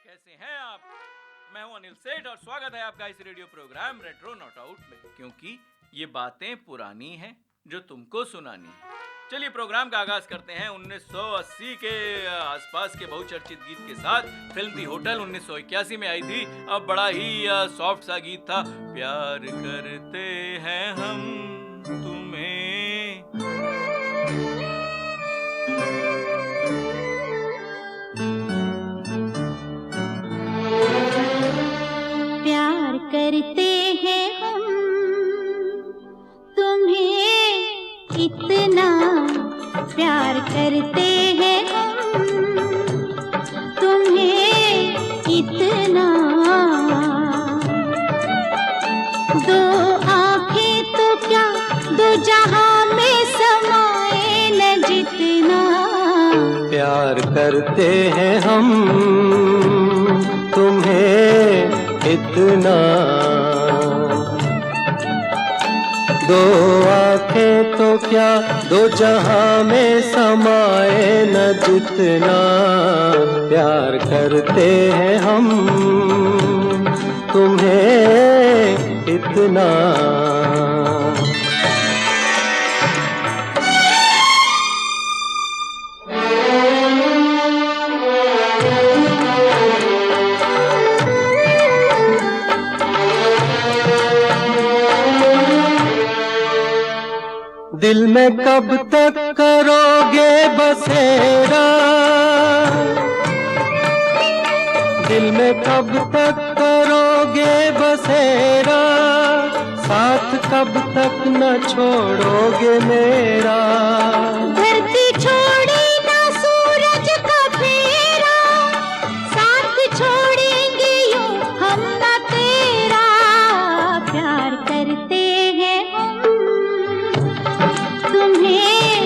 कैसे हैं आप? मैं हूं अनिल सेठ और स्वागत है आपका इस radio program retro not out में, क्योंकि ये बातें पुरानी हैं जो तुमको सुनानी है। चलिए प्रोग्राम का आगाज करते हैं 1980 के आसपास के बहुचर्चित गीत के साथ। फिल्म थी होटल, 1981 में आई थी। अब बड़ा ही सॉफ्ट सा गीत था, प्यार करते हैं हम तुम्हें। प्यार करते हैं हम तुम्हें इतना, प्यार करते हैं हम तुम्हें इतना। दो आंखें तो क्या दो जहां में समाए न जितना। प्यार करते हैं हम तुम्हें इतना। दो आंखें तो क्या दो जहां में समाए न जितना। प्यार करते हैं हम तुम्हें इतना। दिल में कब तक करोगे बसेरा, दिल में कब तक करोगे बसेरा। साथ कब तक न छोड़ोगे मेरा। धरती छोड़े ना सूरज का फेरा, साथ छोड़ेंगे यूं हम ना तेरा। प्यार करते हैं हम तुम्हें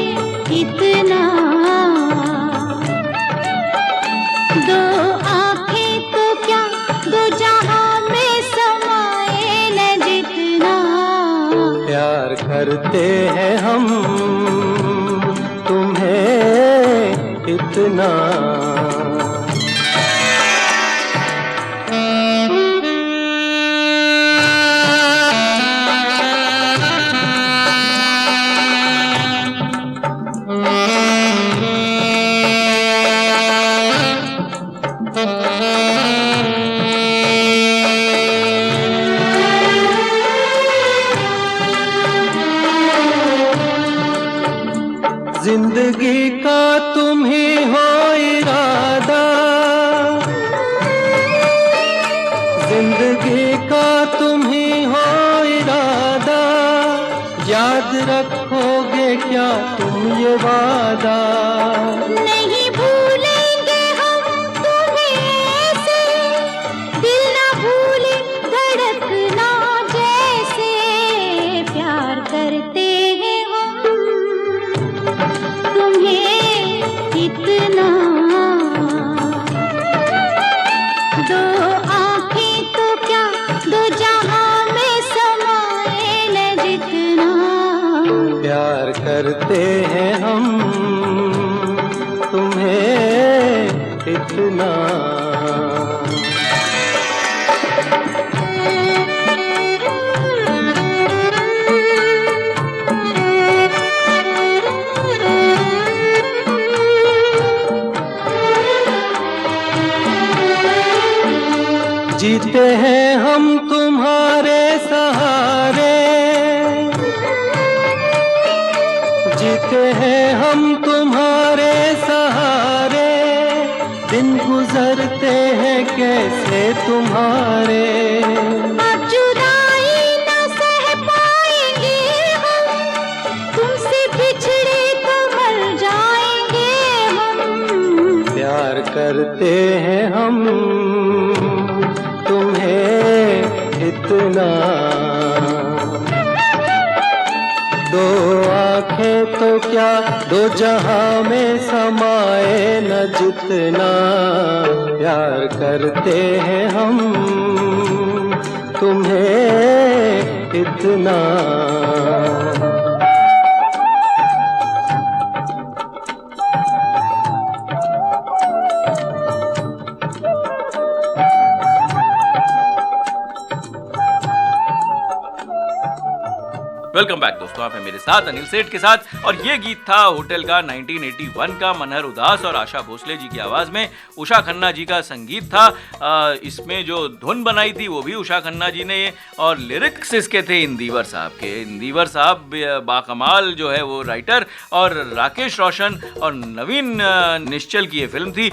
इतना। दो आंखें तो क्या दो जहां में समाए न जितना। प्यार करते हैं हम तुम्हें इतना। जिंदगी का तुम ही हो इरादा, जिंदगी का तुम ही हो इरादा। याद रखोगे क्या तुम ये वादा। नहीं भूलेंगे हम तुम्हें ऐसे, दिल ना भूले धड़कना जैसे। प्यार करते हैं हम तुम्हें इतना। दो आंखें तो क्या दो जहां में समाए न जितना। प्यार करते हैं हम तुम्हें इतना। जीते हैं हम तुम्हारे सहारे, जीते हैं हम तुम्हारे सहारे। दिन गुजरते हैं कैसे तुम्हारे। अब जुदाई न सह पाएंगे हम, तुमसे बिछड़े तो मर जाएंगे हम। प्यार करते हैं हम तुम्हें इतना। दो आंखें तो क्या दो जहां में समाए न जितना। प्यार करते हैं हम तुम्हें इतना। वेलकम बैक दोस्तों, आप हैं मेरे साथ अनिल सेठ के साथ और ये गीत था होटल का 1981 का। मनहर उदास और आशा भोसले जी की आवाज में उषा खन्ना जी का संगीत था। इसमें जो धुन बनाई थी वो भी उषा खन्ना जी ने और लिरिक्स इसके थे इंदिवर साहब के। इंदिवर साहब बाकमाल जो है वो राइटर और राकेश रोशन और नवीन निश्चल की ये फिल्म थी।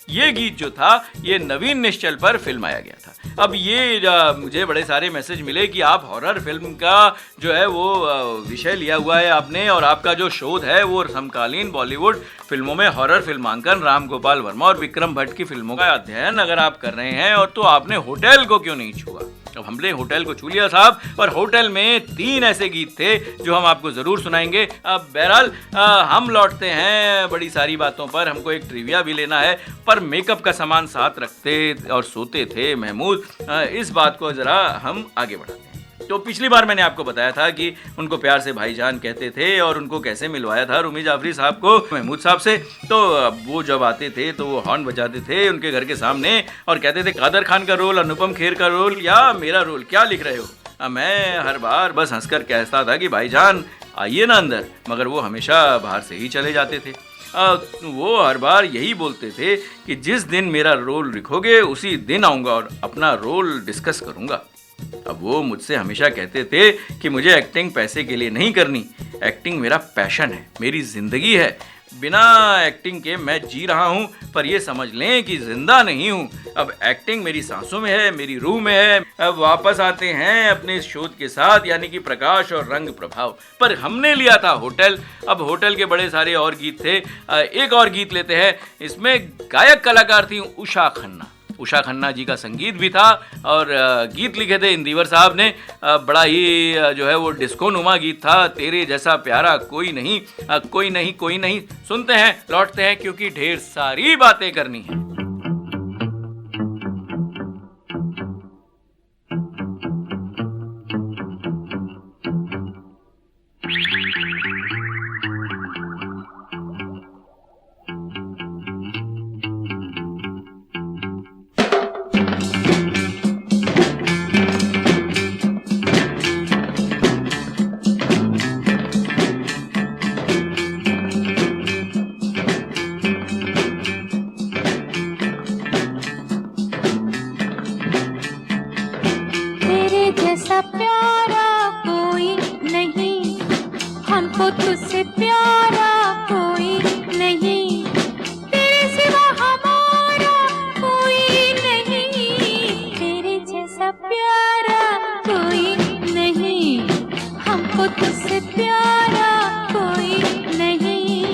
ये गीत जो था ये नवीन निश्चल पर फिल्माया गया था। अब ये मुझे बड़े सारे मैसेज मिले कि आप हॉरर फिल्म का जो है वो विषय लिया हुआ है आपने और आपका जो शोध है वो समकालीन बॉलीवुड फिल्मों में हॉरर फिल्मांकन राम गोपाल वर्मा और विक्रम भट्ट की फिल्मों का अध्ययन अगर आप कर रहे हैं और तो आपने होटल को क्यों नहीं छुआ। अब हमने होटल को छू लिया साहब, और होटल में 3 ऐसे गीत थे जो हम आपको जरूर सुनाएंगे। अब बहरहाल हम लौटते हैं बड़ी सारी बातों पर, हमको एक ट्रिविया भी लेना है, पर मेकअप का सामान साथ रखते और सोते थे महमूद, इस बात को जरा हम आगे बढ़ाते हैं। तो पिछली बार मैंने आपको बताया था कि उनको प्यार से भाईजान कहते थे और उनको कैसे मिलवाया था रूमी जाफरी साहब को महमूद साहब से। तो वो जब आते थे तो वो हॉर्न बजाते थे उनके घर के सामने और कहते थे कादर खान का रोल, अनुपम खेर का रोल या मेरा रोल, क्या लिख रहे हो। मैं हर बार बस हंसकर कहता था कि भाईजान आइए ना अंदर, मगर वो हमेशा बाहर से ही चले जाते थे। वो हर बार यही बोलते थे कि जिस दिन मेरा रोल लिखोगे उसी दिन आऊँगा और अपना रोल डिस्कस करूँगा। अब वो मुझसे हमेशा कहते थे कि मुझे एक्टिंग पैसे के लिए नहीं करनी, एक्टिंग मेरा पैशन है, मेरी ज़िंदगी है, बिना एक्टिंग के मैं जी रहा हूँ, पर ये समझ लें कि जिंदा नहीं हूँ। अब एक्टिंग मेरी सांसों में है, मेरी रूह में है। अब वापस आते हैं अपने इस शोध के साथ, यानी कि प्रकाश और रंग प्रभाव पर। हमने लिया था होटल। अब होटल के बड़े सारे और गीत थे, एक और गीत लेते हैं। इसमें गायक कलाकार थी उषा खन्ना। उषा खन्ना जी का संगीत भी था और गीत लिखे थे इंदिवर साहब ने। बड़ा ही जो है वो डिस्को नुमा गीत था, तेरे जैसा प्यारा कोई नहीं, कोई नहीं कोई नहीं। सुनते हैं, लौटते हैं, क्योंकि ढेर सारी बातें करनी है। तुझसे प्यारा कोई नहीं, तेरे सिवा हमारा कोई नहीं, तेरे जैसा प्यारा कोई नहीं, हमको तुझसे प्यारा कोई नहीं,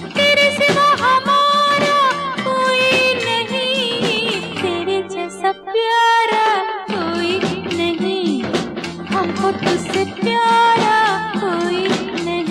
तेरे सिवा हमारा कोई नहीं, तेरे जैसा प्यारा कोई नहीं, हमको तुझसे प्यारा कोई नहीं।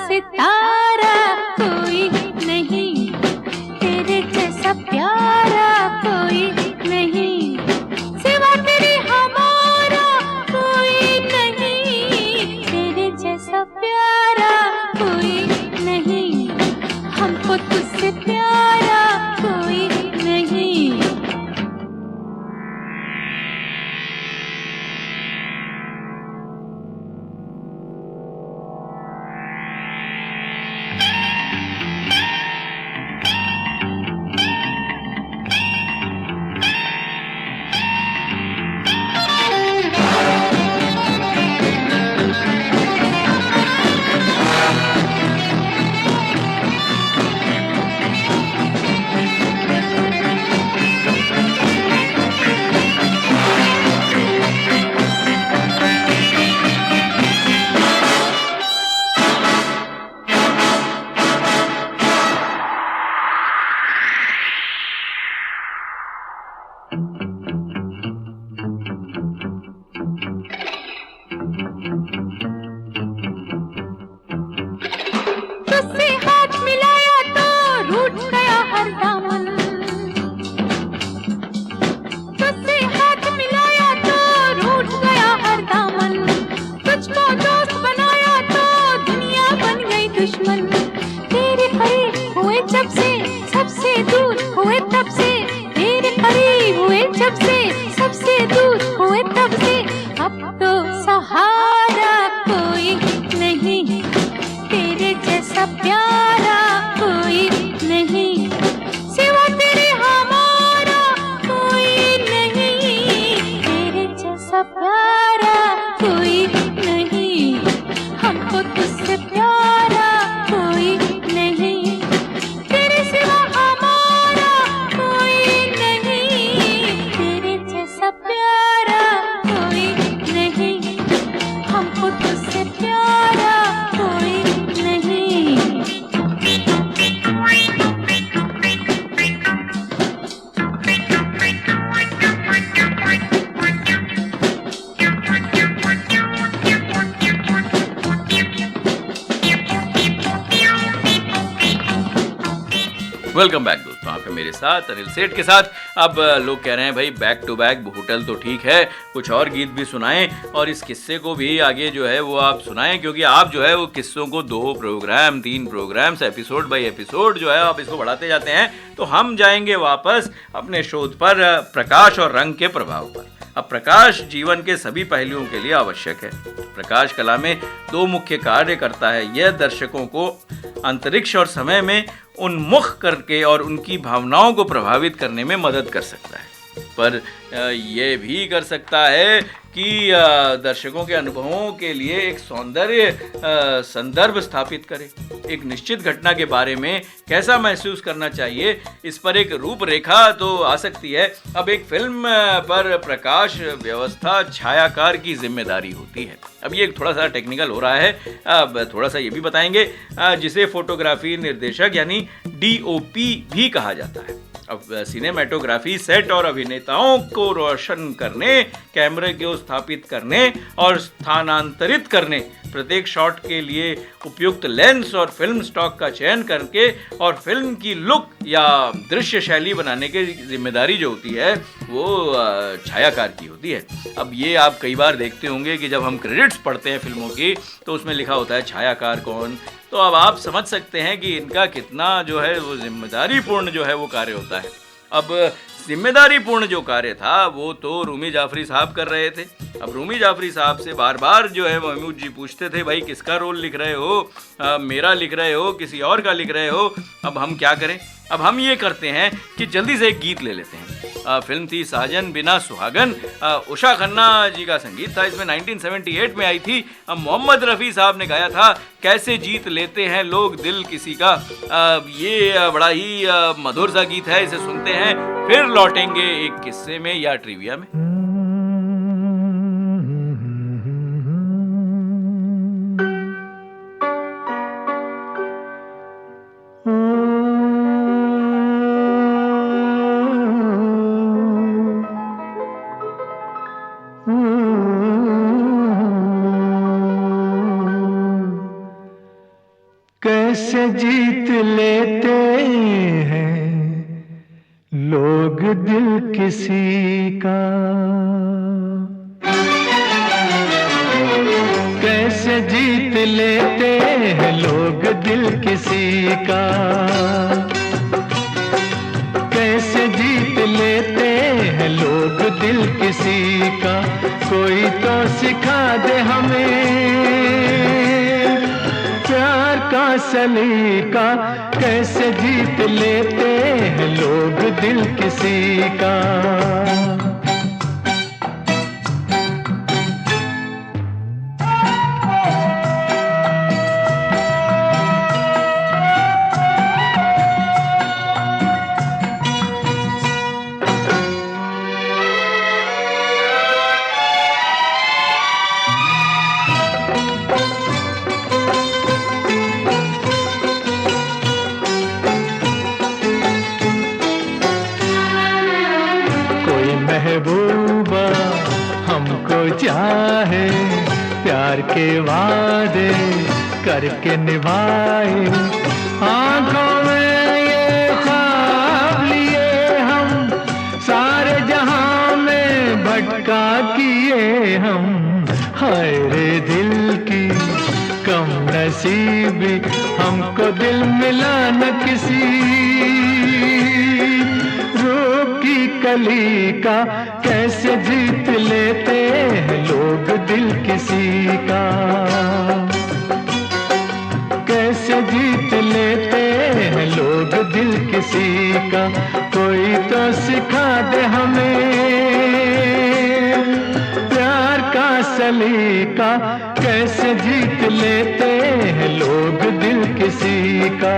सितारा कोई नहीं, तेरे जैसा प्यारा वेलकम बैक दोस्तों, आपके मेरे साथ अनिल सेठ के साथ। अब लोग कह रहे हैं भाई बैक टू बैक होटल तो ठीक है, कुछ और गीत भी सुनाएं और इस किस्से को भी आगे जो है वो आप सुनाएं, क्योंकि आप जो है वो किस्सों को 2 program 3 programs episode by episode जो है आप इसको बढ़ाते जाते हैं। तो हम जाएंगे वापस अपने शोध पर, प्रकाश और रंग के प्रभाव पर। अब प्रकाश जीवन के सभी पहलुओं के लिए आवश्यक है। प्रकाश कला में 2 मुख्य कार्य करता है। यह दर्शकों को अंतरिक्ष और समय में उन्मुख करके और उनकी भावनाओं को प्रभावित करने में मदद कर सकता है, पर यह भी कर सकता है कि दर्शकों के अनुभवों के लिए एक सौंदर्य संदर्भ स्थापित करे। एक निश्चित घटना के बारे में कैसा महसूस करना चाहिए, इस पर एक रूपरेखा तो आ सकती है। अब एक फिल्म पर प्रकाश व्यवस्था छायाकार की जिम्मेदारी होती है। अब ये थोड़ा सा टेक्निकल हो रहा है, अब थोड़ा सा ये भी बताएंगे, जिसे फोटोग्राफी निर्देशक यानी DOP भी कहा जाता है। अब सिनेमेटोग्राफी सेट और अभिनेताओं को रोशन करने, कैमरे को स्थापित करने और स्थानांतरित करने, प्रत्येक शॉट के लिए उपयुक्त लेंस और फिल्म स्टॉक का चयन करके और फिल्म की लुक या दृश्य शैली बनाने की जिम्मेदारी जो होती है वो छायाकार की होती है। अब ये आप कई बार देखते होंगे कि जब हम क्रेडिट्स पढ़ते हैं फिल्मों की तो उसमें लिखा होता है छायाकार कौन। तो अब आप समझ सकते हैं कि इनका कितना जो है वो जिम्मेदारी पूर्ण जो है वो कार्य होता है। अब जिम्मेदारी पूर्ण जो कार्य था वो तो रूमी जाफरी साहब कर रहे थे। अब रूमी जाफरी साहब से बार बार जो है महमूद जी पूछते थे, भाई किसका रोल लिख रहे हो, मेरा लिख रहे हो, किसी और का लिख रहे हो, अब हम क्या करें। अब हम ये करते हैं कि जल्दी से एक गीत ले लेते हैं। फिल्म थी साजन बिना सुहागन, उषा खन्ना जी का संगीत था, इसमें 1978 में आई थी। मोहम्मद रफ़ी साहब ने गाया था, कैसे जीत लेते हैं लोग दिल किसी का। ये बड़ा ही मधुर सा गीत है, इसे सुनते हैं, फिर लौटेंगे एक किस्से में या ट्रिविया में। कैसे जीत लेते हैं लोग दिल किसी का, कैसे जीत लेते हैं लोग दिल किसी का, कैसे जीत लेते हैं लोग दिल किसी का। कोई तो सिखा दे हमें प्यार का सलीका, कैसे जीत लेते हैं लोग दिल किसी का। महबूबा हमको चाहे, प्यार के वादे करके निभाए, आंखों में ये ख्वाब लिए हम, सारे जहां में भटका किए हम। हाय रे दिल की कम नसीबी, हमको दिल मिला न किसी कली का। कैसे जीत लेते हैं लोग दिल किसी का, कैसे जीत लेते हैं लोग दिल किसी का। कोई तो सिखा दे हमें प्यार का सलीका, कैसे जीत लेते हैं लोग दिल किसी का।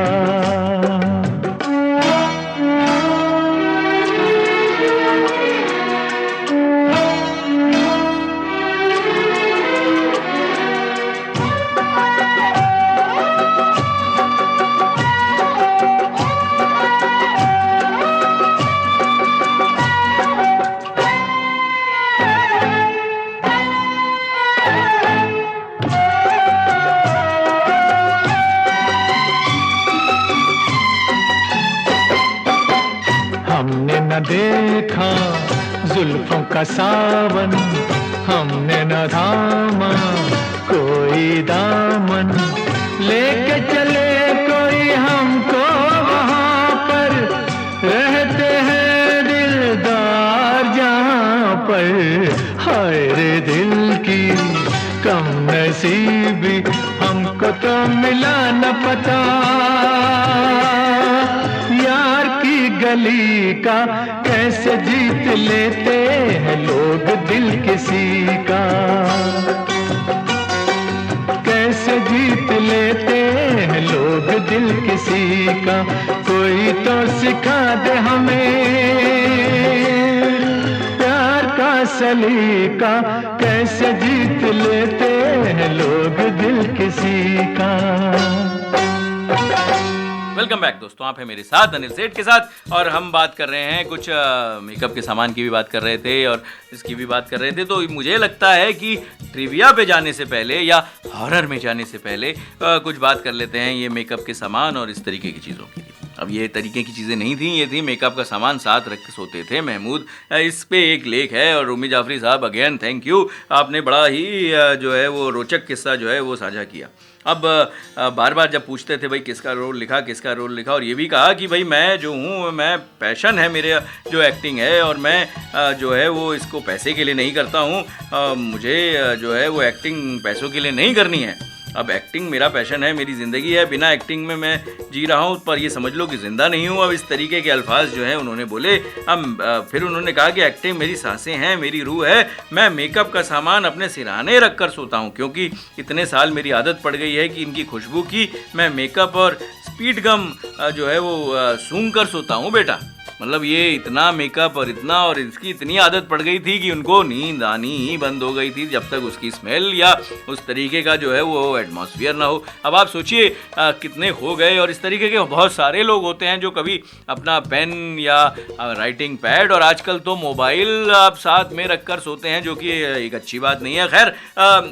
हमने न देखा जुल्फों का सावन, हमने न थामा कोई दामन, लेके चले कोई हमको वहाँ पर, रहते हैं दिलदार जहाँ पर। हाय रे दिल की कम नसीबी, हमको तो मिला न पता यार की गली का, कैसे जीत लेते हैं लोग दिल किसी का, कैसे जीत लेते हैं लोग दिल किसी का। कोई तो सिखा दे हमें प्यार का सलीका, कैसे जीत लेते हैं लोग दिल किसी का। वेलकम बैक दोस्तों, आप हैं मेरे साथ अनिल सेठ के साथ और हम बात कर रहे हैं कुछ मेकअप के सामान की भी बात कर रहे थे और इसकी भी बात कर रहे थे। तो मुझे लगता है कि ट्रिविया पे जाने से पहले या हॉरर में जाने से पहले कुछ बात कर लेते हैं ये मेकअप के सामान और इस तरीके की चीज़ों की। अब ये तरीके की चीज़ें नहीं थी, ये थी मेकअप का सामान साथ रख के सोते थे महमूद। इस पे एक लेख है और रूमी जाफरी साहब अगेन थैंक यू, आपने बड़ा ही जो है वो रोचक किस्सा जो है वो साझा किया। अब बार बार जब पूछते थे भाई किसका रोल लिखा, किसका रोल लिखा, और ये भी कहा कि भाई मैं जो हूँ, मैं पैशन है मेरे जो एक्टिंग है और मैं जो है वो इसको पैसे के लिए नहीं करता हूँ, मुझे जो है वो एक्टिंग पैसों के लिए नहीं करनी है। अब एक्टिंग मेरा पैशन है, मेरी ज़िंदगी है, बिना एक्टिंग में मैं जी रहा हूँ, पर ये समझ लो कि ज़िंदा नहीं हूँ। अब इस तरीके के अल्फाज जो हैं उन्होंने बोले। अब फिर उन्होंने कहा कि एक्टिंग मेरी सांसें हैं, मेरी रूह है, मैं मेकअप का सामान अपने सिरहाने रख कर सोता हूँ, क्योंकि इतने साल मेरी आदत पड़ गई है कि इनकी खुशबू की मैं मेकअप और स्पीड गम जो है वो सूंघ कर सोता हूँ बेटा। मतलब ये इतना मेकअप और इतना और इसकी इतनी आदत पड़ गई थी कि उनको नींद आनी ही बंद हो गई थी जब तक उसकी स्मेल या उस तरीके का जो है वो एटमॉस्फेयर ना हो। अब आप सोचिए कितने हो गए, और इस तरीके के बहुत सारे लोग होते हैं जो कभी अपना पेन या राइटिंग पैड और आजकल तो मोबाइल आप साथ में रख कर सोते हैं, जो कि एक अच्छी बात नहीं है। खैर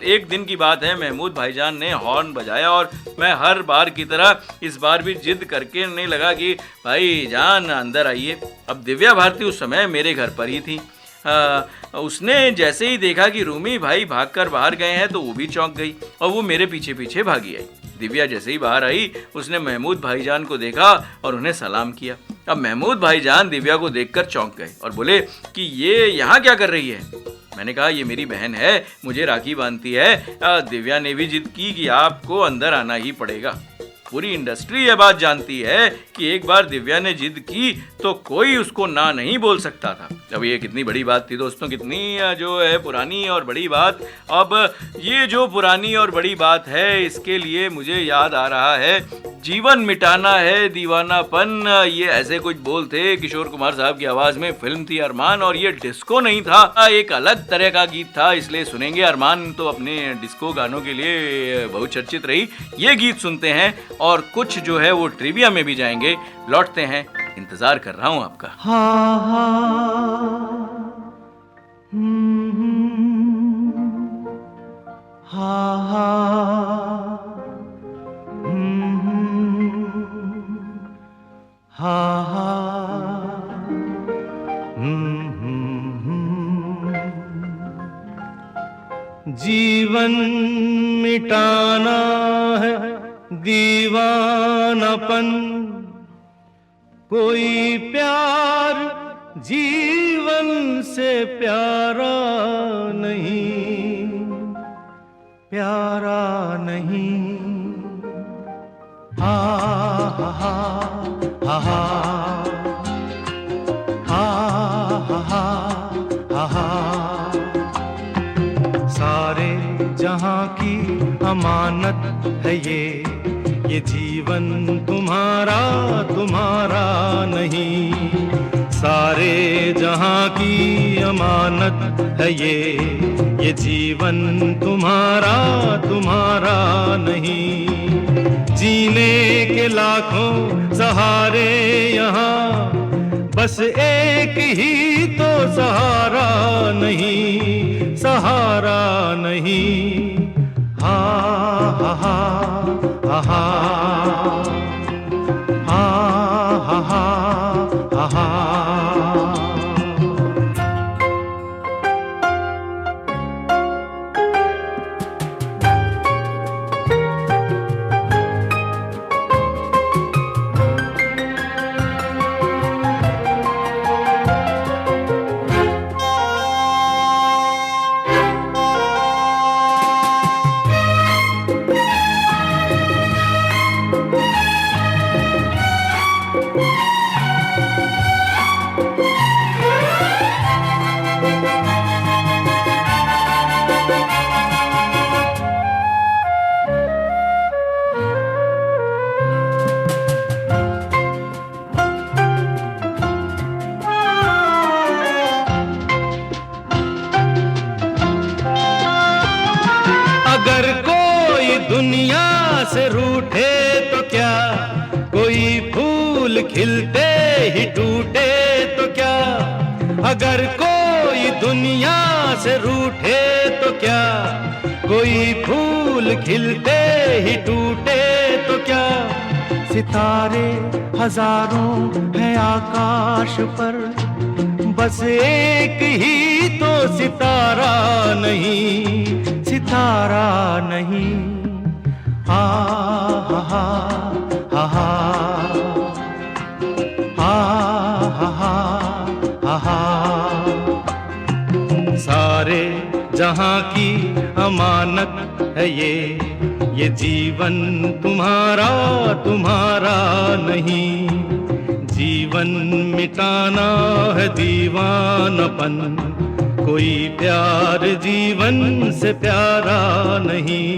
एक दिन की बात है, महमूद भाईजान ने हॉर्न बजाया और मैं हर बार की तरह इस बार भी जिद करके नहीं लगा कि भाई जान अंदर आइए। अब दिव्या भारती उस समय मेरे घर पर ही थी। उसने जैसे ही देखा कि रूमी भाई भागकर बाहर गए हैं तो वो भी चौंक गई और वो मेरे पीछे पीछे भागी आई। दिव्या जैसे ही बाहर आई उसने महमूद भाईजान को देखा और उन्हें सलाम किया। अब महमूद भाईजान दिव्या को देखकर चौंक गए और बोले कि ये यहाँ क्या कर रही है। मैंने कहा ये मेरी बहन है, मुझे राखी बांधती है। दिव्या ने भी जिद की कि आपको अंदर आना ही पड़ेगा। पूरी इंडस्ट्री ये बात जानती है कि एक बार दिव्या ने जिद की तो कोई उसको ना नहीं बोल सकता था। अब ये कितनी बड़ी बात थी दोस्तों, कितनी जो है पुरानी और बड़ी बात। अब ये जो पुरानी और बड़ी बात है इसके लिए मुझे याद आ रहा है जीवन मिटाना है दीवानापन, ये ऐसे कुछ बोल थे किशोर कुमार साहब की आवाज में। फिल्म थी अरमान और ये डिस्को नहीं था, एक अलग तरह का गीत था, इसलिए सुनेंगे। अरमान तो अपने डिस्को गानों के लिए बहुत चर्चित रही। ये गीत सुनते हैं और कुछ जो है वो ट्रिविया में भी जाएंगे, लौटते हैं। इंतजार कर रहा हूं आपका। जीवन मिटाना है दीवानापन, कोई प्यार जीवन से प्यारा नहीं, प्यारा नहीं। हा हा हा हा हा हा हा हा। सारे जहां की अमानत है ये जीवन तुम्हारा तुम्हारा नहीं। सारे जहां की अमानत है ये जीवन तुम्हारा तुम्हारा नहीं। जीने के लाखों सहारे यहाँ, बस एक ही तो सहारा नहीं, सहारा नहीं। हा हा हा हा हा हा हा हा हा। अगर कोई दुनिया से रूठे तो क्या, कोई फूल खिलते ही टूटे तो क्या। अगर कोई दुनिया से रूठे तो क्या, कोई फूल खिलते ही टूटे तो क्या। सितारे हजारों हैं आकाश पर, बस एक ही तो सितारा नहीं, सितारा नहीं। हा हा हा हा हा हा हा हा। सारे जहां की अमानत है ये जीवन तुम्हारा तुम्हारा नहीं। जीवन मिटाना है दीवानपन, कोई प्यार जीवन से प्यारा नहीं।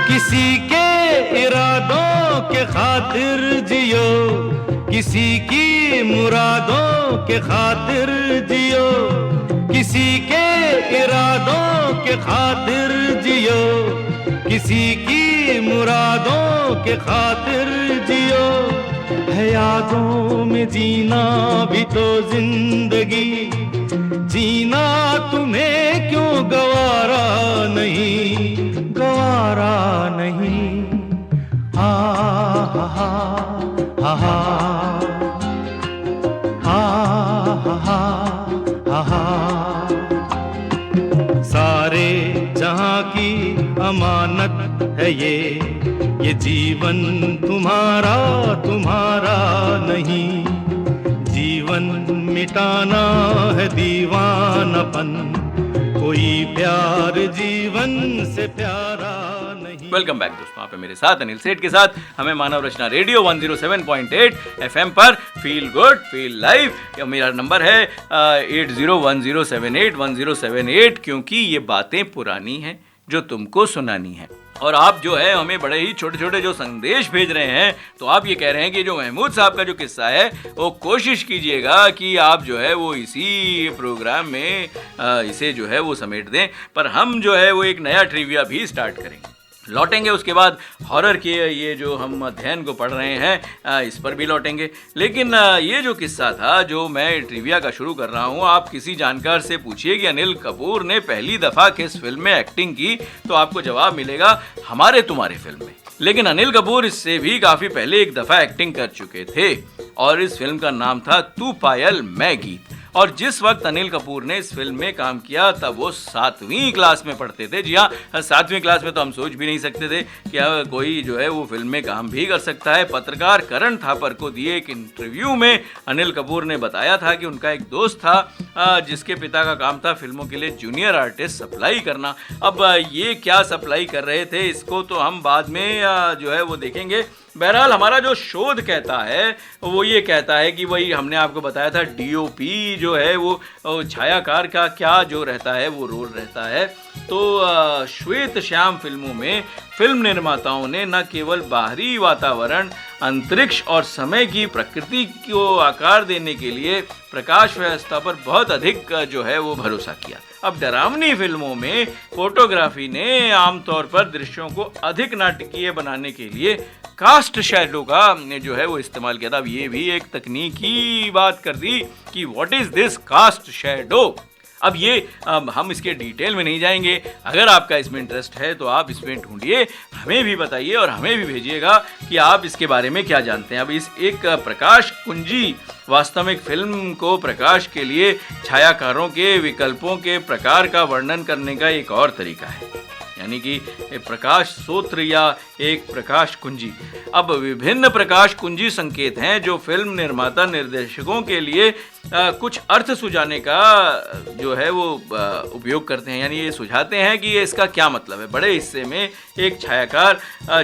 किसी के इरादों के खातिर जियो, किसी की मुरादों के खातिर जियो। किसी के इरादों के खातिर जियो, किसी की मुरादों के खातिर जियो। है यादों में जीना भी तो जिंदगी, जीना तुम्हें क्यों गवारा नहीं, गवारा नहीं। हा हा हा हा हा हा हा हा। सारे जहां की अमानत है ये जीवन तुम्हारा तुम्हारा नहीं। जीवन मिटाना है दीवानपन, कोई प्यार जीवन से प्यारा नहीं। वेलकम बैक दोस्तों, आप हैं मेरे साथ अनिल सेठ के साथ। हमें मानव रचना रेडियो 107.8 FM पर फील गुड फील लाइव। मेरा नंबर है 8010781078, क्योंकि ये बातें पुरानी हैं जो तुमको सुनानी है। और आप जो है हमें बड़े ही छोटे छोटे जो संदेश भेज रहे हैं, तो आप ये कह रहे हैं कि जो महमूद साहब का जो किस्सा है वो कोशिश कीजिएगा कि आप जो है वो इसी प्रोग्राम में इसे जो है वो समेट दें। पर हम जो है वो एक नया ट्रिविया भी स्टार्ट करेंगे, लौटेंगे उसके बाद हॉरर के ये जो हम अध्ययन को पढ़ रहे हैं इस पर भी लौटेंगे। लेकिन ये जो किस्सा था जो मैं ट्रिविया का शुरू कर रहा हूँ, आप किसी जानकार से पूछिए कि अनिल कपूर ने पहली दफ़ा किस फिल्म में एक्टिंग की, तो आपको जवाब मिलेगा हमारे तुम्हारे फिल्म में। लेकिन अनिल कपूर इससे भी काफ़ी पहले एक दफ़ा एक्टिंग कर चुके थे और इस फिल्म का नाम था तू पायल मैं गीत। और जिस वक्त अनिल कपूर ने इस फिल्म में काम किया तब वो 7वीं क्लास में पढ़ते थे। जी हाँ, 7वीं क्लास में तो हम सोच भी नहीं सकते थे कि कोई जो है वो फिल्म में काम भी कर सकता है। पत्रकार करण थापर को दिए एक इंटरव्यू में अनिल कपूर ने बताया था कि उनका एक दोस्त था जिसके पिता का काम था फिल्मों के लिए जूनियर आर्टिस्ट सप्लाई करना। अब ये क्या सप्लाई कर रहे थे इसको तो हम बाद में जो है वो देखेंगे। बहरहाल हमारा जो शोध कहता है वो ये कहता है कि वही हमने आपको बताया था डीओपी जो है वो छायाकार का क्या जो रहता है वो रोल रहता है। तो श्वेत श्याम फिल्मों में फिल्म निर्माताओं ने न केवल बाहरी वातावरण, अंतरिक्ष और समय की प्रकृति को आकार देने के लिए प्रकाश व्यवस्था पर बहुत अधिक जो है वो भरोसा किया। अब डरावनी फिल्मों में फोटोग्राफी ने आमतौर पर दृश्यों को अधिक नाटकीय बनाने के लिए कास्ट शैडो का जो है वो इस्तेमाल किया था। अब ये भी एक तकनीकी बात कर दी कि what is this cast shadow. अब ये हम इसके डिटेल में नहीं जाएंगे। अगर आपका इसमें इंटरेस्ट है तो आप इसमें ढूंढिए, हमें भी बताइए और हमें भी भेजिएगा कि आप इसके बारे में क्या जानते हैं। अब इस एक प्रकाश कुंजी वास्तविक फिल्म को प्रकाश के लिए छायाकारों के विकल्पों के प्रकार का वर्णन करने का एक और तरीका है, यानी कि प्रकाश सूत्र या एक प्रकाश कुंजी। अब विभिन्न प्रकाश कुंजी संकेत हैं जो फिल्म निर्माता निर्देशकों के लिए कुछ अर्थ सुझाने का जो है वो उपयोग करते हैं, यानी ये सुझाते हैं कि ये इसका क्या मतलब है। बड़े हिस्से में एक छायाकार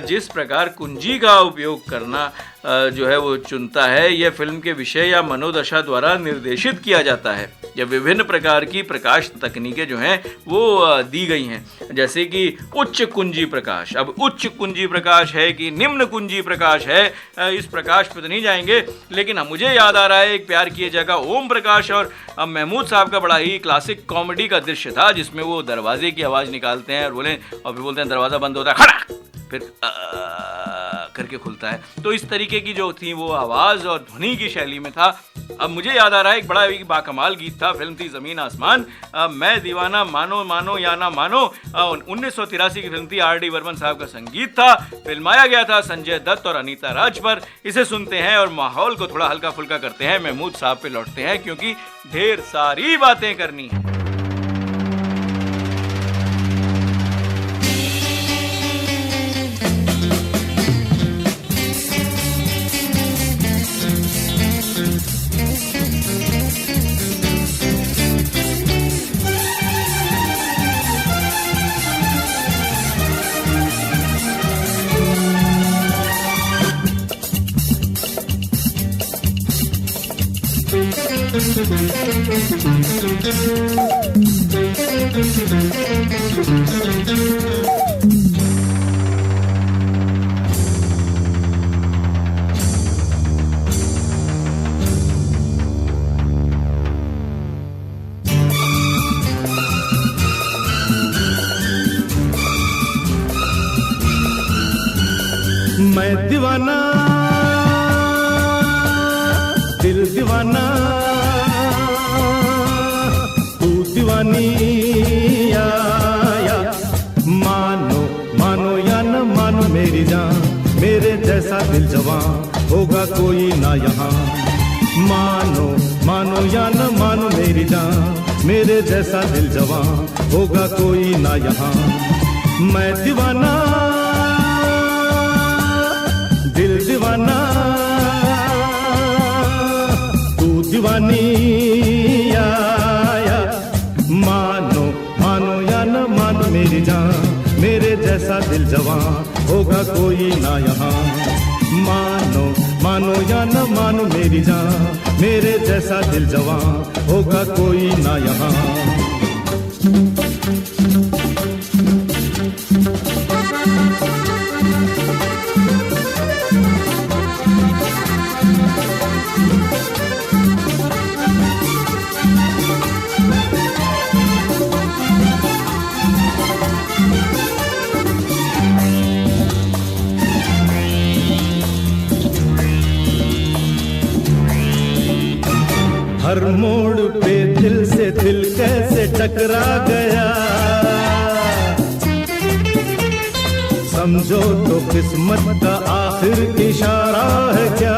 जिस प्रकार कुंजी का उपयोग करना जो है वो चुनता है, यह फिल्म के विषय या मनोदशा द्वारा निर्देशित किया जाता है। या विभिन्न प्रकार की प्रकाश तकनीकें जो हैं वो दी गई हैं, जैसे कि उच्च कुंजी प्रकाश। अब उच्च कुंजी प्रकाश है कि निम्न कुंजी प्रकाश है, इस प्रकाश पे तो नहीं जाएंगे, लेकिन मुझे याद आ रहा है एक प्यार किए जगह ओम प्रकाश और महमूद साहब का बड़ा ही क्लासिक कॉमेडी का दृश्य था जिसमें वो दरवाजे की आवाज़ निकालते हैं और फिर बोलते हैं दरवाज़ा बंद होता है, खड़ा फिर करके खुलता है। तो इस तरीके की जो थी वो आवाज़ और ध्वनि की शैली में था। अब मुझे याद आ रहा है एक बड़ा बाकमाल गीत था, फिल्म थी ज़मीन आसमान, मैं दीवाना मानो मानो या ना मानो, 1983 की फिल्म थी, R.D. बर्मन साहब का संगीत था, फिल्माया गया था संजय दत्त और अनीता राज पर। इसे सुनते हैं और माहौल को थोड़ा हल्का फुल्का करते हैं, महमूद साहब पे लौटते हैं क्योंकि ढेर सारी बातें करनी है। मैं दीवाना दिल दीवाना तू दीवानी या मानो मानो या न मानो मेरी जान, मेरे जैसा दिल जवान होगा कोई ना यहाँ। मानो मानो या न मानो मेरी जान, मेरे जैसा दिल जवान होगा कोई ना यहाँ। मैं दीवाना दिल दीवाना तू दीवानी या मानो मानो या न मानो मेरी जान, मेरे जैसा दिल जवान होगा कोई ना यहाँ। मानो मानो या न मानो मेरी जान, मेरे जैसा दिल जवान होगा कोई ना यहाँ। हर मोड़ पे दिल से दिल कैसे टकरा गया, समझो तो किस्मत का आखिर इशारा है क्या।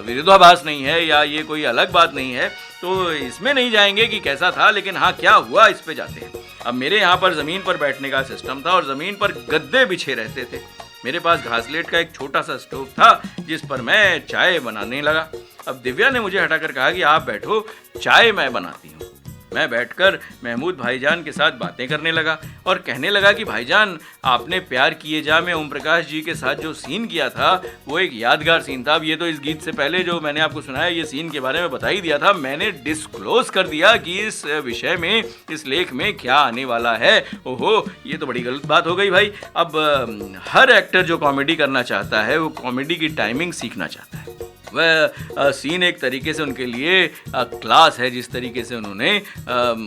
विरोधाभास नहीं है या ये कोई अलग बात नहीं है, तो इसमें नहीं जाएंगे कि कैसा था, लेकिन हाँ क्या हुआ इस पे जाते हैं। अब मेरे यहाँ पर ज़मीन पर बैठने का सिस्टम था और ज़मीन पर गद्दे बिछे रहते थे। मेरे पास घासलेट का एक छोटा सा स्टोव था जिस पर मैं चाय बनाने लगा। अब दिव्या ने मुझे हटाकर कहा कि आप बैठो, चाय मैं बनाती हूँ। मैं बैठकर महमूद भाईजान के साथ बातें करने लगा और कहने लगा कि भाईजान, आपने प्यार किए जा में ओम प्रकाश जी के साथ जो सीन किया था वो एक यादगार सीन था। अब ये तो इस गीत से पहले जो मैंने आपको सुनाया ये सीन के बारे में बता ही दिया था। मैंने डिस्क्लोज कर दिया कि इस विषय में, इस लेख में क्या आने वाला है। ओहो, ये तो बड़ी गलत बात हो गई भाई। अब हर एक्टर जो कॉमेडी करना चाहता है वो कॉमेडी की टाइमिंग सीखना चाहता है। वह सीन एक तरीके से उनके लिए क्लास है, जिस तरीके से उन्होंने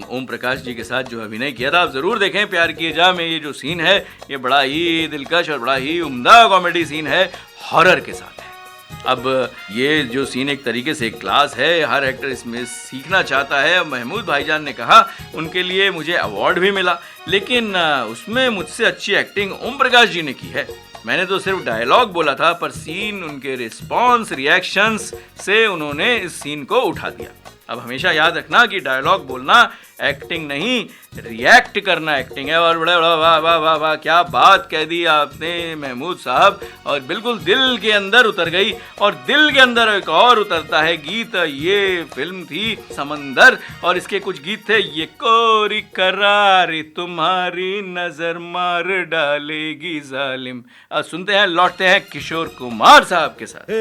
ओम प्रकाश जी के साथ जो अभिनय किया था। आप ज़रूर देखें प्यार किए जा में ये जो सीन है ये बड़ा ही दिलकश और बड़ा ही उम्दा कॉमेडी सीन है, हॉरर के साथ है। अब ये जो सीन एक तरीके से एक क्लास है, हर एक्टर इसमें सीखना चाहता है। महमूद भाईजान ने कहा उनके लिए मुझे अवार्ड भी मिला, लेकिन उसमें मुझसे अच्छी एक्टिंग ओम प्रकाश जी ने की है। मैंने तो सिर्फ डायलॉग बोला था, पर सीन, उनके रिस्पॉन्स, रिएक्शंस से उन्होंने इस सीन को उठा दिया। अब हमेशा याद रखना कि डायलॉग बोलना एक्टिंग नहीं, रिएक्ट करना एक्टिंग है। और बड़ा बड़ा वाह वाह वाह वाह, क्या बात कह दी आपने महमूद साहब, और बिल्कुल दिल के अंदर उतर गई। और दिल के अंदर एक और उतरता है गीत। ये फिल्म थी समंदर और इसके कुछ गीत थे, ये कोरी करारी तुम्हारी नजर मार डालेगी जालिम। सुनते हैं, लौटते हैं किशोर कुमार साहब के साथ।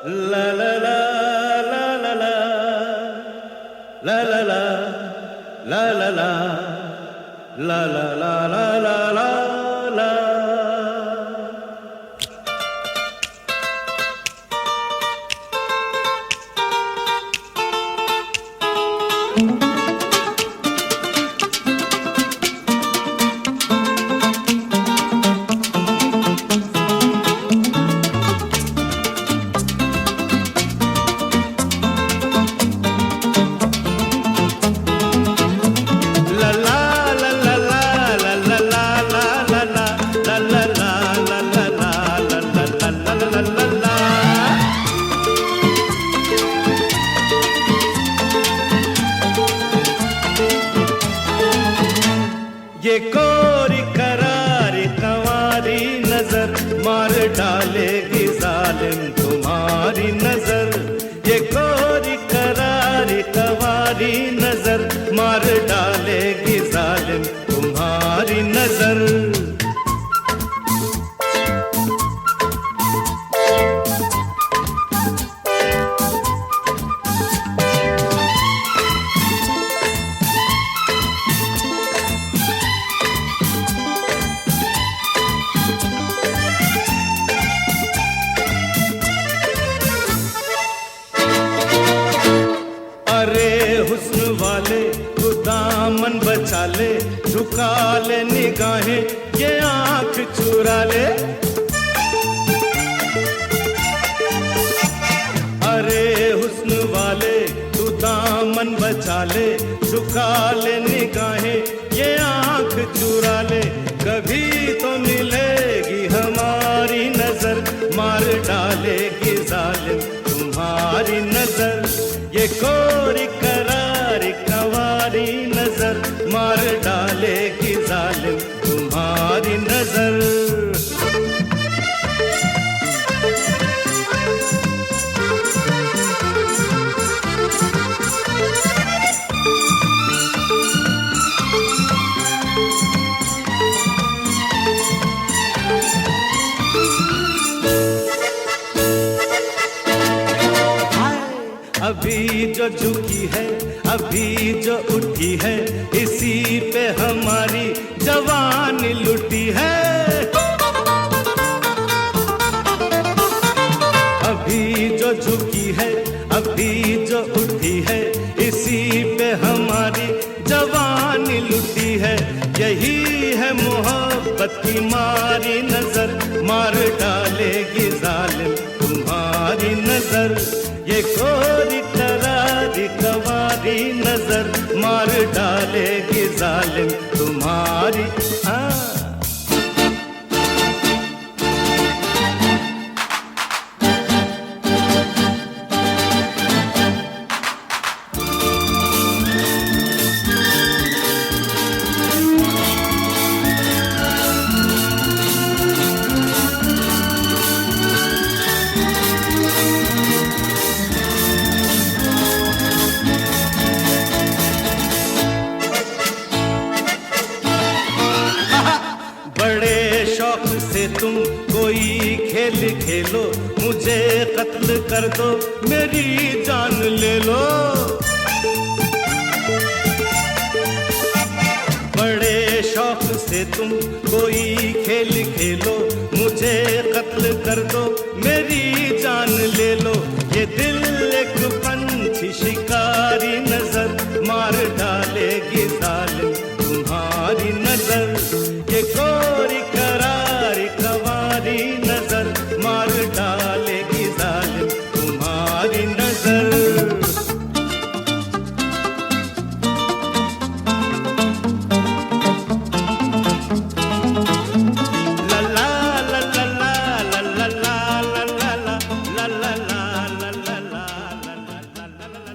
La la la la la la la la la la la la la la la la la la। ये कोरी करारी कंवारी नजर मार डालेगी जालिम तुम्हारी नजर। ये कोरी करारी कंवारी नजर मार डालेगी जालिम तुम्हारी नजर। दामन बचा ले, झुका ले निगाहें, ये आंख चुरा ले। अरे हुस्न वाले तू दामन बचा ले, झुका ले निगाहें, ये आंख चुरा ले। कभी तो मिलेगी हमारी नजर, मार डालेगी जालिम तुम्हारी नजर। ये कोरी करारी कंवारी नजर मार डालेगी जालिम तुम्हारी नजर। अभी जो झुकी है, अभी जो उठी है, इसी पे हमारी जवानी लुटी है। अभी जो झुकी है, अभी जो उठी है, इसी पे हमारी जवानी लुटी है। यही है मोहब्बत की मारी नजर, मार डालेगी जालिम तुम्हारी नजर। ये कोरी करारी कंवारी नजर मार डालेगी जालिम तुम्हारी। तुम कोई खेल खेलो, मुझे कत्ल कर दो, मेरी जान ले लो। बड़े शौक से तुम कोई खेल खेलो, मुझे कत्ल कर दो, मेरी जान ले लो। ये दिल एक पंछी शिकारी नजर मार डालेगी जालिम तुम्हारी नजर। ये गोरी करारी कवारी नजर मार डालेगी जालिम तुम्हारी नजर।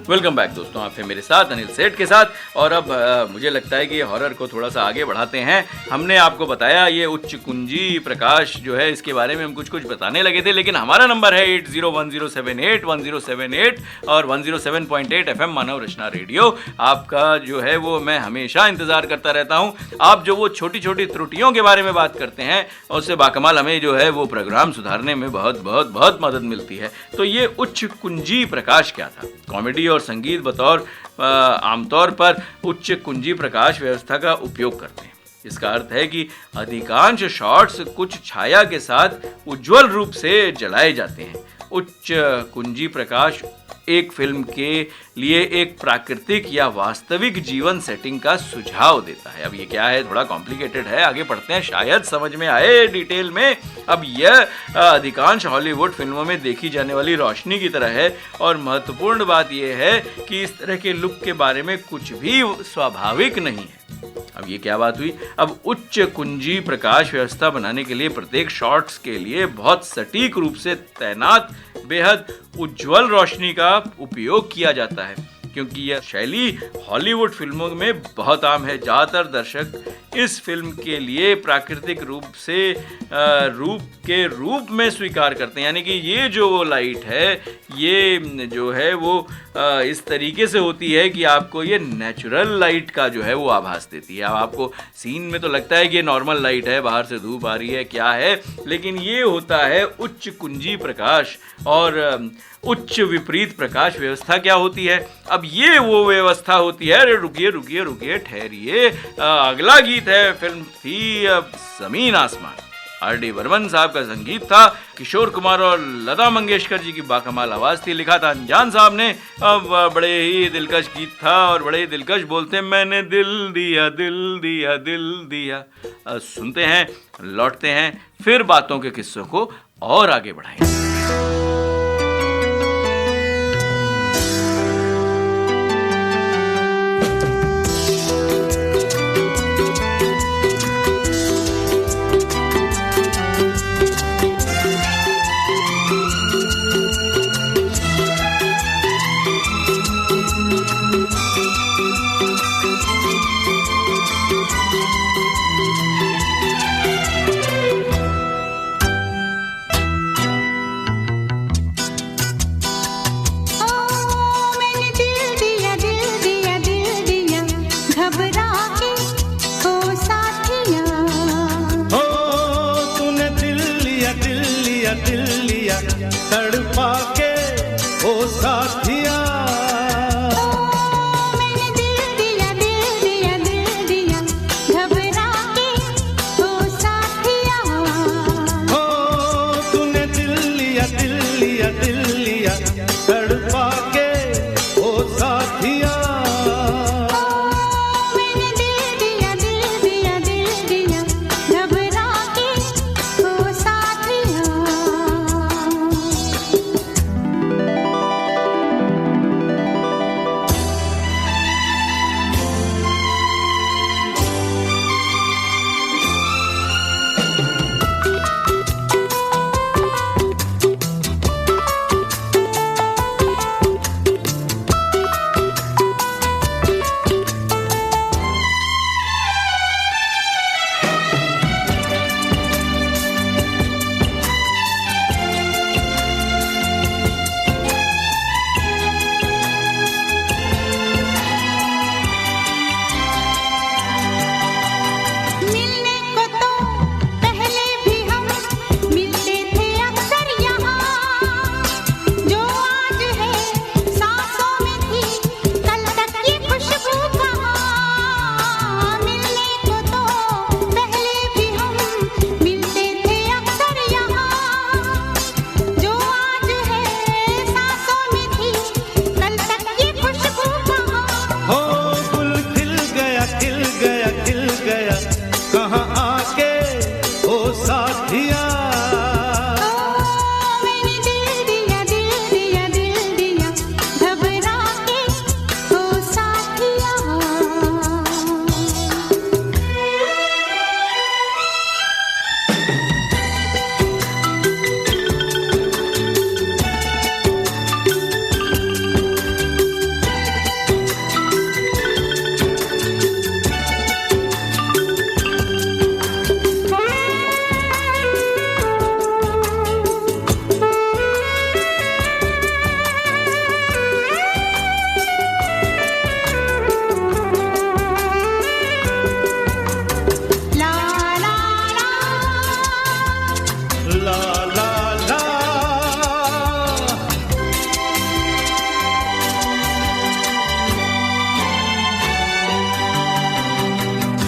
वेलकम बैक दोस्तों, आप हैं मेरे साथ अनिल सेठ के साथ। और अब मुझे लगता है कि हॉरर को थोड़ा सा आगे बढ़ाते हैं। हमने आपको बताया ये उच्च कुंजी प्रकाश जो है, इसके बारे में हम कुछ बताने लगे थे, लेकिन हमारा नंबर है 8010781078 और 107.8 FM मानव रचना रेडियो। आपका जो है वो मैं हमेशा इंतज़ार करता रहता हूँ। आप जो वो छोटी छोटी त्रुटियों के बारे में बात करते हैं, उससे बाकमाल हमें जो है वो प्रोग्राम सुधारने में बहुत बहुत बहुत मदद मिलती है। तो ये उच्च कुंजी प्रकाश क्या था? कॉमेडी और संगीत बतौर आमतौर पर उच्च कुंजी प्रकाश व्यवस्था का उपयोग करते हैं। इसका अर्थ है कि अधिकांश शॉट्स कुछ छाया के साथ उज्जवल रूप से जलाए जाते हैं। उच्च कुंजी प्रकाश एक फिल्म के लिए एक प्राकृतिक या वास्तविक जीवन सेटिंग का सुझाव देता है। अब ये क्या है, थोड़ा कॉम्प्लिकेटेड है, आगे पढ़ते हैं, शायद समझ में आए डिटेल में। अब यह अधिकांश हॉलीवुड फिल्मों में देखी जाने वाली रोशनी की तरह है, और महत्वपूर्ण बात यह है कि इस तरह के लुक के बारे में कुछ भी स्वाभाविक नहीं है। अब ये क्या बात हुई? अब उच्च कुंजी प्रकाश व्यवस्था बनाने के लिए प्रत्येक शॉट्स के लिए बहुत सटीक रूप से तैनात बेहद उज्जवल रोशनी का उपयोग किया जाता है, क्योंकि यह शैली हॉलीवुड फिल्मों में बहुत आम है। ज़्यादातर दर्शक इस फिल्म के लिए प्राकृतिक रूप में स्वीकार करते हैं, यानी कि ये जो लाइट है ये जो है वो इस तरीके से होती है कि आपको ये नेचुरल लाइट का जो है वो आभास देती है। अब आपको सीन में तो लगता है कि ये नॉर्मल लाइट है, बाहर से धूप आ रही है, क्या है, लेकिन ये होता है उच्च कुंजी प्रकाश। और उच्च विपरीत प्रकाश व्यवस्था क्या होती है? अब ये वो व्यवस्था होती है, अरे रुकिए ठहरिए, अगला गीत है, फिल्म थी जमीन आसमान। R.D. बर्मन साहब का संगीत था, किशोर कुमार और लता मंगेशकर जी की बाकमाल आवाज़ थी, लिखा था अनजान साहब ने। अब बड़े ही दिलकश गीत था और बड़े ही दिलकश बोलते, मैंने दिल दिया दिल दिया दिल दिया। सुनते हैं, लौटते हैं, फिर बातों के किस्सों को और आगे बढ़ाएंगे। तड़पा के ओ साथिया, मैंने दिल दिया घबरा के ओ साथिया। हो तूने दिल लिया तड़पा के ओ साथिया। मैंने दिल दिया घबरा के ओ साथिया।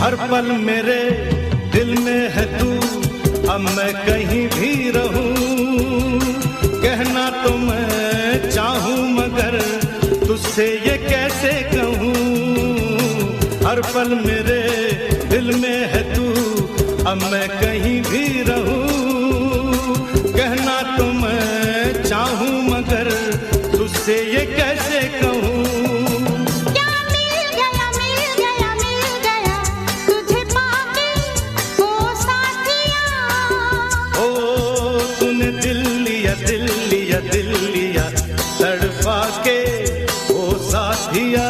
हर पल मेरे दिल में है तू, अब मैं कहीं भी रहूं, कहना तो मैं चाहूं मगर तुझसे ये कैसे कहूं। हर पल मेरे दिल में है तू, अब मैं कहीं भी रहूं, कहना तो मैं चाहूं मगर तुझसे ये कैसे कहूं। क्या मिल गया तुझे पाके ओ साथिया। ओ तूने दिल लिया तड़पा के ओ साथिया।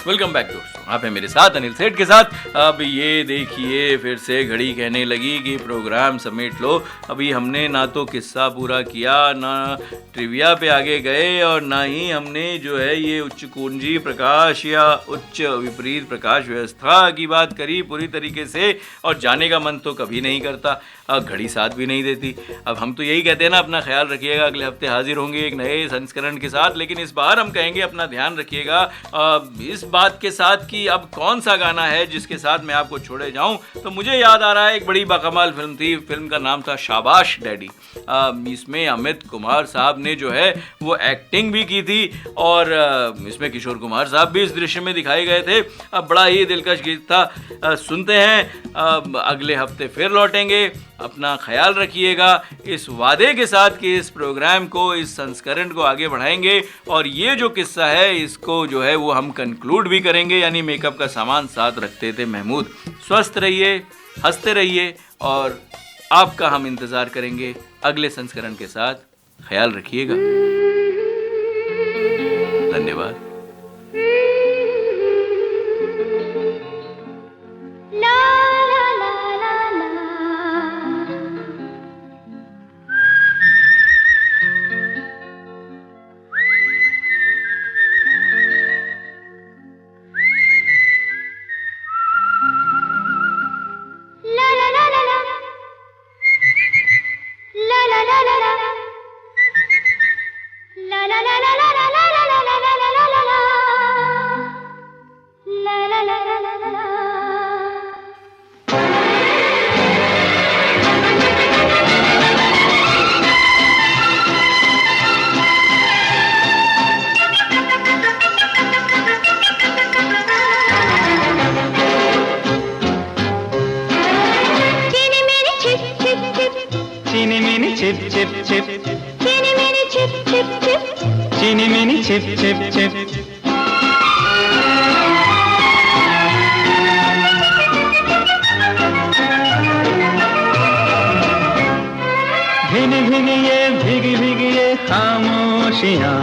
वेलकम बैक दोस्तों, आप हैं मेरे साथ अनिल सेठ के साथ। अब ये देखिए फिर से घड़ी कहने लगी कि प्रोग्राम समेट लो। अभी हमने ना तो किस्सा पूरा किया, ना ट्रिविया पे आगे गए, और ना ही हमने जो है ये उच्च कुंजी प्रकाश या उच्च विपरीत प्रकाश व्यवस्था की बात करी पूरी तरीके से। और जाने का मन तो कभी नहीं करता, घड़ी साथ भी नहीं देती। अब हम तो यही कहते हैं ना, अपना ख्याल रखिएगा, अगले हफ्ते हाजिर होंगे एक नए संस्करण के साथ। लेकिन इस बार हम कहेंगे अपना ध्यान रखिएगा इस बात के साथ कि अब कौन सा गाना है जिसके साथ मैं आपको छोड़े जाऊं। तो मुझे याद आ रहा है एक बड़ी बाकमाल फिल्म थी, फिल्म का नाम था शाबाश डैडी। इसमें अमित कुमार साहब ने जो है वो एक्टिंग भी की थी, और इसमें किशोर कुमार साहब भी इस दृश्य में दिखाए गए थे। बड़ा ही दिलकश गीत था। सुनते हैं, अगले हफ्ते फिर लौटेंगे। अपना ख्याल रखिएगा इस वादे के साथ कि इस प्रोग्राम को, इस संस्करण को आगे बढ़ाएंगे, और ये जो किस्सा है इसको जो है वो हम कंक्लूड भी करेंगे। यानी मेकअप का सामान साथ रखते थे महमूद। स्वस्थ रहिए, हंसते रहिए, और आपका हम इंतज़ार करेंगे अगले संस्करण के साथ। ख्याल रखिएगा। धन्यवाद। ला ला ला ला ला। ला ला ला ला ला। ला ला ला ला ला। ला ला ला ला ला ला ला ला ला ला ला ला ला ला। ला ला ला ला ला ला ला। चीनी मेरी छिप छिप छिप। चीनी मिनी छिप छिप छिप, चीनी मेरी छिप छिप छिप। चीनी मिनी छिप छिप छिप। भीनी भीनी ये भीगी भीगी ये खामोशियाँ,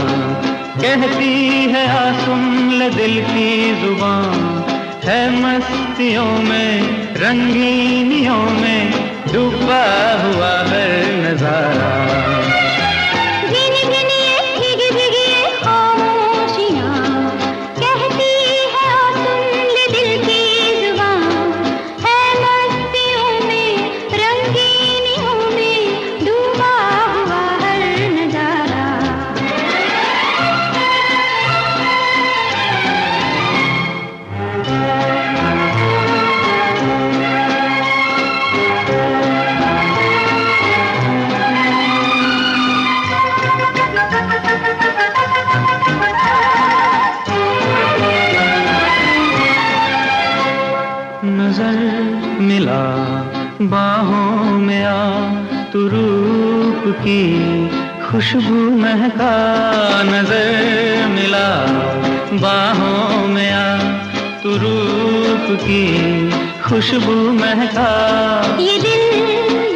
कहती है आ सुन ले दिल की जुबान। है मस्तियों में रंगीनियों में डूबा हुआ है नजारा। भीनी भीनी ये भीगी भीगी ये खामोशियाँ, कहती है आ सुन ले दिल की जुबान। है मस्तियों में रंगीनियों में डूबा हुआ हर नजारा। नजर मिला बाहों में आ, तू रूप की खुशबू महका। नजर मिला बाहों में आ, तू रूप की खुशबू महका। ये दिल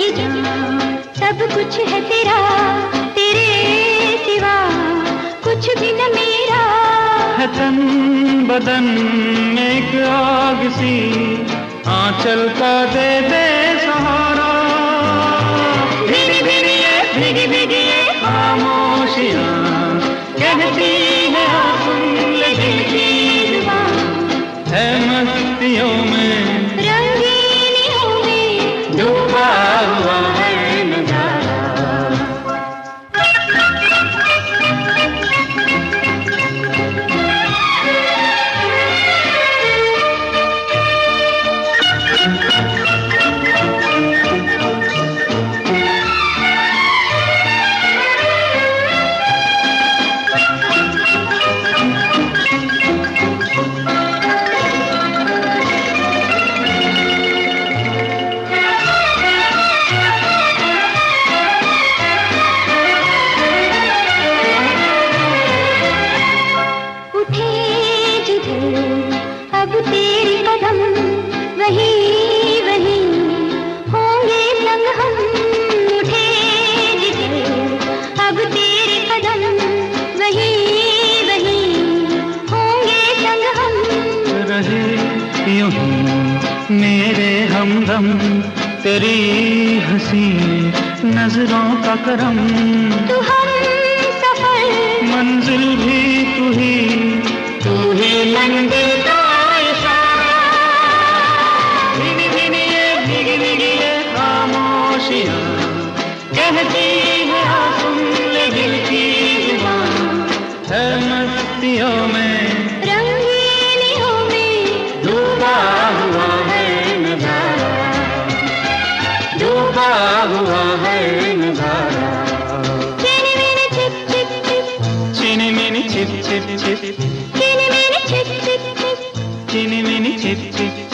ये जान सब कुछ है तेरा, तेरे सिवा कुछ भी न मेरा। है तन बदन में एक आग सी, आंचल का दे दे सहारा। भीगी भीगी ये भीगी भीगी ये खामोशियाँ, कहती है आ सुन ले दिल की जुबान। है मस्तियों में रंगीनियों में डूबा हुआ है नजारा। अब तेरे कदम वही वही होंगे संग हम उठे जिसे, अब तेरे कदम वही वही होंगे संग हम। रहे यूं ही मेरे हमदम, तेरी हंसी नजरों का करम, तू हम सफर मंजिल भी तू ही मंजिल का इशारा। भीनी भीनी ये खामोशियाँ कहती है सुन ले दिल की जुबान, है मस्तियों में रंगीनियों में डूबा हुआ है नजारा, डूबा हुआ है नजारा। चीनी मिनी चिप चिप चिप, चीनी मिनी चिप चिप चिप, चीनी मिनी चिप चिप चिप, चीनी मिनी चिप चिप।